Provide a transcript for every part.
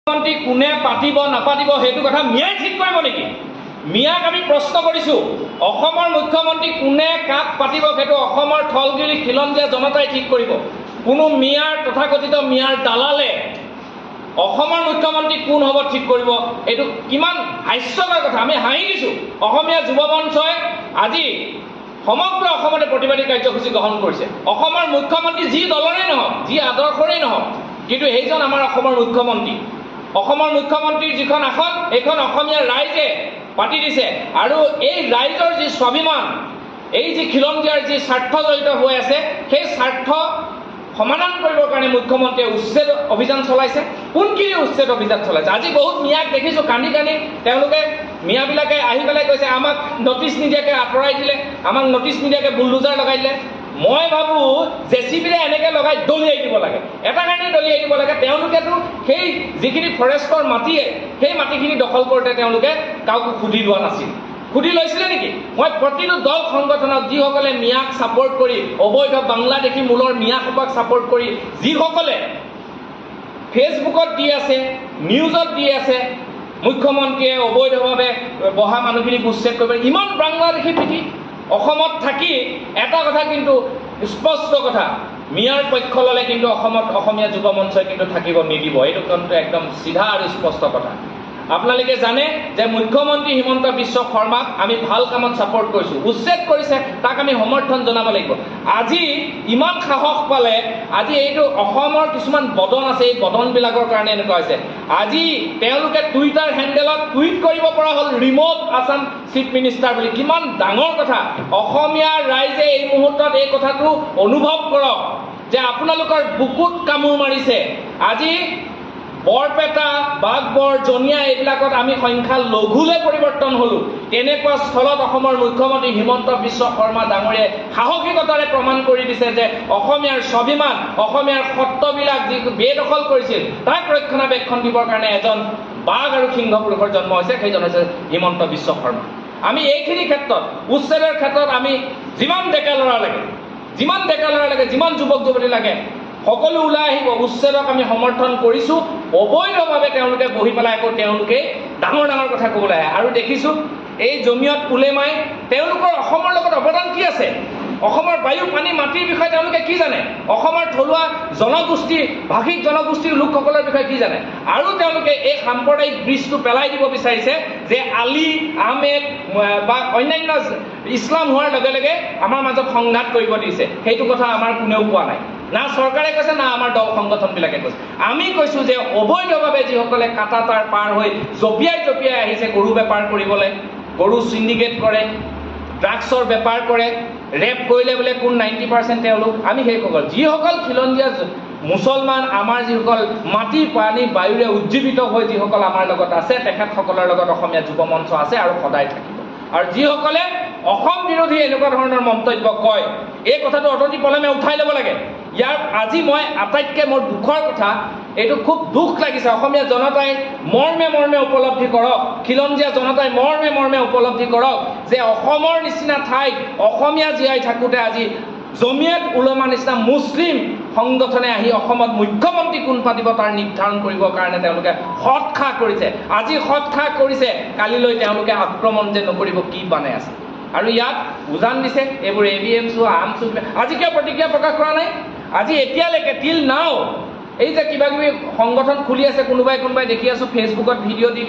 মুখ্যমন্ত্ৰী কোনে পাতিব নাপাতিব সেইটো কথা মিয়াই ঠিক কৰিব নেকি? মিয়াক আমি প্ৰশ্ন কৰিছোঁ, অসমৰ মুখ্যমন্ত্ৰী কোনে কাক পাতিব সেইটো অসমৰ থলগিৰি খিলঞ্জীয়া জনতাই ঠিক কৰিব। কোনো মিয়াৰ তথাকথিত মিয়াৰ দালালে অসমৰ মুখ্যমন্ত্ৰী কোন হ'ব ঠিক কৰিব? এইটো কিমান হাস্যকৰ কথা। আমি হাঁহি দিছোঁ। অসমীয়া যুৱ মঞ্চই আজি সমগ্ৰ অসমতে প্ৰতিবাদী কাৰ্যসূচী গ্ৰহণ কৰিছে। অসমৰ মুখ্যমন্ত্ৰী যি দলৰে নহওক, যি আদৰ্শৰেই নহওক, কিন্তু সেইজন আমাৰ অসমৰ মুখ্যমন্ত্ৰী। অসমৰ মুখ্যমন্ত্ৰীৰ যিখন আসন এইখন অসমীয়া ৰাইজে পাতি দিছে আৰু এই ৰাইজৰ যি স্বাভিমান, এই যি খিলঞ্জীয়াৰ যি স্বাৰ্থ জড়িত হৈ আছে, সেই স্বাৰ্থ সমাধান কৰিবৰ কাৰণে মুখ্যমন্ত্ৰীয়ে উচ্ছেদ অভিযান চলাইছে। কোনখিনি উচ্ছেদ অভিযান চলাইছে? আজি বহুত মিয়াক দেখিছোঁ কান্দি কান্দি তেওঁলোকে মিয়াবিলাকে আহি পেলাই কৈছে আমাক নটিচ নিদিয়াকৈ আঁতৰাই দিলে, আমাক নটিচ নিদিয়াকৈ বুলডোজাৰ লগাই দিলে। মই ভাবোঁ জেচিবিৰে এনেকৈ লগাই দলিয়াই দিব লাগে। এটা কাৰণে দলিয়াই দিব লাগে, তেওঁলোকেতো সেই যিখিনি ফৰেষ্টৰ মাটিয়ে সেই মাটিখিনি দখল কৰোঁতে তেওঁলোকে কাকো সুধি লোৱা নাছিল। সুধি লৈছিলে নেকি? মই প্ৰতিটো দল সংগঠনক যিসকলে মিয়াক ছাপৰ্ট কৰি, অবৈধ বাংলাদেশী মূলৰ মিয়াসোপাক ছাপৰ্ট কৰি যিসকলে ফেচবুকত দি আছে, নিউজত দি আছে মুখ্যমন্ত্ৰীয়ে অবৈধভাৱে বহা মানুহখিনিক উচ্ছেদ কৰিব, ইমান বাংলাদেশী পিঠি অসমত থাকি এটা কথা কিন্তু স্পষ্ট কথা, মিয়াৰ পক্ষ ল'লে কিন্তু অসমত অসমীয়া যুৱ মঞ্চই কিন্তু থাকিব নিদিব। এইটো কিন্তু একদম চিধা আৰু স্পষ্ট কথা। আপোনালোকে জানে যে মুখ্যমন্ত্ৰী হিমন্ত বিশ্ব শৰ্মাক আমি ভাল কামত ছাপৰ্ট কৰিছোঁ। উচ্ছেদ কৰিছে, তাক আমি সমৰ্থন জনাব লাগিব। আজি ইমান সাহস পালে, আজি এইটো অসমৰ কিছুমান বদন আছে, এই বদনবিলাকৰ কাৰণে এনেকুৱা হৈছে। আজি তেওঁলোকে টুইটাৰ হেণ্ডেলত টুইট কৰিব পৰা হ'ল ৰিম'ট আছাম চিফ মিনিষ্টাৰ বুলি। কিমান ডাঙৰ কথা। অসমীয়া ৰাইজে এই মুহূৰ্তত এই কথাটো অনুভৱ কৰক যে আপোনালোকৰ বুকুত কামোৰ মাৰিছে। আজি বৰপেটা, বাঘবৰ, জনিয়া এইবিলাকত আমি সংখ্যা লঘুলৈ পৰিৱৰ্তন হ'লোঁ। তেনেকুৱা স্থলত অসমৰ মুখ্যমন্ত্ৰী হিমন্ত বিশ্ব শৰ্মা ডাঙৰীয়াই সাহসিকতাৰে প্ৰমাণ কৰি দিছে যে অসমীয়াৰ স্বাভিমান, অসমীয়াৰ সত্ৰবিলাক যি বেদখল কৰিছিল তাক ৰক্ষণাবেক্ষণ দিবৰ কাৰণে এজন বাঘ আৰু সিংহ পুৰুষৰ জন্ম হৈছে, সেইজন হৈছে হিমন্ত বিশ্ব শৰ্মা। আমি এইখিনি ক্ষেত্ৰত উচ্ছেদৰ ক্ষেত্ৰত আমি যিমান ডেকা ল'ৰা লাগে, যিমান যুৱক যুৱতী লাগে, সকলো ওলাই আহিব। উচ্ছেদক আমি সমৰ্থন কৰিছোঁ। অবৈধভাৱে তেওঁলোকে বহি পেলাই আকৌ তেওঁলোকে ডাঙৰ ডাঙৰ কথা ক'বলৈ আহে। আৰু দেখিছোঁ এই জমিয়ত উলেমাই তেওঁলোকৰ অসমৰ লগত অৱদান কি আছে? অসমৰ বায়ু, পানী, মাটিৰ বিষয়ে তেওঁলোকে কি জানে? অসমৰ থলুৱা জনগোষ্ঠী, ভাষিক জনগোষ্ঠীৰ লোকসকলৰ বিষয়ে কি জানে? আৰু তেওঁলোকে এই সাম্প্ৰদায়িক ব্ৰীজটো পেলাই দিব বিচাৰিছে যে আলী আহমেদ বা অন্যান্য ইছলাম হোৱাৰ লগে লগে আমাৰ মাজত সংঘাত কৰিব দিছে। সেইটো কথা আমাৰ কোনেও কোৱা নাই। না চৰকাৰে কৈছে, না আমাৰ দল সংগঠনবিলাকে কৈছে। আমি কৈছোঁ যে অবৈধভাৱে যিসকলে কাটা তাঁৰ পাৰ হৈ জঁপিয়াই আহিছে গৰু বেপাৰ কৰিবলৈ, গৰু চিণ্ডিকেট কৰে, ড্ৰাগছৰ বেপাৰ কৰে, ৰেপ কৰিলে বোলে কোন 90% তেওঁলোক। আমি সেইসকল যিসকল খিলঞ্জীয়া মুছলমান, আমাৰ যিসকল মাটি, পানী, বায়ুৰে উজ্জীৱিত হৈ যিসকল আমাৰ লগত আছে, তেখেতসকলৰ লগত অসমীয়া যুৱ মঞ্চ আছে আৰু সদায় থাকিব। আৰু যিসকলে অসম বিৰোধী এনেকুৱা ধৰণৰ মন্তব্য কয়, এই কথাটো অততি পলমে উঠাই ল'ব লাগে। ইয়াৰ আজি মই আটাইতকৈ মোৰ দুখৰ কথা, এইটো খুব দুখ লাগিছে। অসমীয়া জনতাই মৰ্মে মৰ্মে উপলব্ধি কৰক, খিলঞ্জীয়া জনতাই মৰ্মে মৰ্মে উপলব্ধি কৰক যে অসমৰ নিচিনা ঠাইত অসমীয়া জীয়াই থাকোঁতে আজি জমিয়ত উলেমা নিচিনা মুছলিম সংগঠনে আহি অসমত মুখ্যমন্ত্ৰী কোন পাতিব তাৰ নিৰ্ধাৰণ কৰিবৰ কাৰণে তেওঁলোকে সৎসাহ কৰিছে। আজি সৎসাহ কৰিছে, কালিলৈ তেওঁলোকে আক্ৰমণ যে নকৰিব কি বানে আছে। আৰু ইয়াত উজান দিছে এইবোৰ ABMC, আৰ্মছ, আজি কিয় প্ৰতিক্ৰিয়া প্ৰকাশ কৰা নাই? আজি এতিয়ালৈকে টিল নাও এই যে কিবা কিবি সংগঠন খুলি আছে, কোনোবাই দেখি আছোঁ ফেচবুকত ভিডিঅ' দি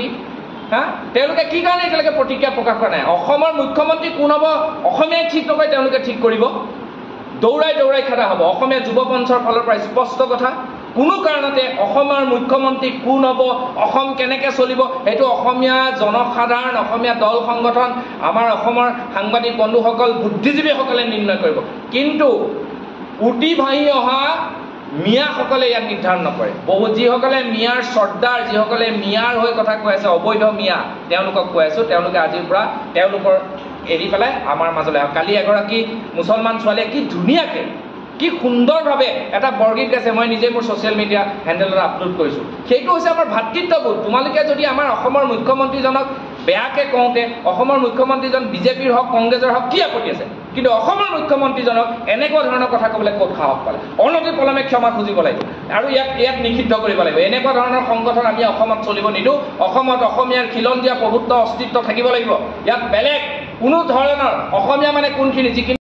তেওঁলোকে কি কাৰণে এতিয়ালৈকে প্ৰতিক্ৰিয়া প্ৰকাশ কৰা নাই? অসমৰ মুখ্যমন্ত্ৰী কোন হ'ব অসমীয়াই ঠিক নকৰে, তেওঁলোকে ঠিক কৰিব। দৌৰাই খেদা হ'ব। অসমীয়া যুৱ মঞ্চৰ ফালৰ পৰা স্পষ্ট কথা, কোনো কাৰণতে অসমৰ মুখ্যমন্ত্ৰী কোন হ'ব, অসম কেনেকৈ চলিব, সেইটো অসমীয়া জনসাধাৰণ, অসমীয়া দল সংগঠন, আমাৰ অসমৰ সাংবাদিক বন্ধুসকল, বুদ্ধিজীৱীসকলে নিৰ্ণয় কৰিব। কিন্তু উটি ভাহি অহা মিয়াসকলে ইয়াক নিৰ্ধাৰণ নকৰে। যিসকলে মিয়াৰ চৰ্দাৰ, যিসকলে মিয়াৰ হৈ কথা কৈ আছে, অবৈধ মিয়া, তেওঁলোকক কৈ আছোঁ, তেওঁলোকে আজিৰ পৰা তেওঁলোকৰ এৰি পেলাই আমাৰ মাজলৈ আহক। কালি এগৰাকী মুছলমান ছোৱালীয়ে কি ধুনীয়াকৈ, কি সুন্দৰভাৱে এটা বৰগীত গাইছে, মই নিজে মোৰ ছ'চিয়েল মিডিয়া হেণ্ডেলত আপলোড কৰিছোঁ। সেইটো হৈছে আমাৰ ভাতৃত্ববোধ। তোমালোকে যদি আমাৰ অসমৰ মুখ্যমন্ত্ৰীজনক বেয়াকৈ কওঁতে, অসমৰ মুখ্যমন্ত্ৰীজন বিজেপিৰ হওক, কংগ্ৰেছৰ হওক, কি আপত্তি আছে? কিন্তু অসমৰ মুখ্যমন্ত্ৰীজনক এনেকুৱা ধৰণৰ কথা ক'বলৈ ক'ত সাহস পালে অনতি পলমে ক্ষমা খুজিব লাগিব আৰু ইয়াত নিষিদ্ধ কৰিব লাগিব এনেকুৱা ধৰণৰ সংগঠন আমি অসমত চলিব নিদিওঁ অসমত অসমীয়াৰ খিলঞ্জীয়া প্ৰভুত্ব অস্তিত্ব থাকিব লাগিব ইয়াত বেলেগ কোনো ধৰণৰ অসমীয়া মানে কোনখিনি যিখিনি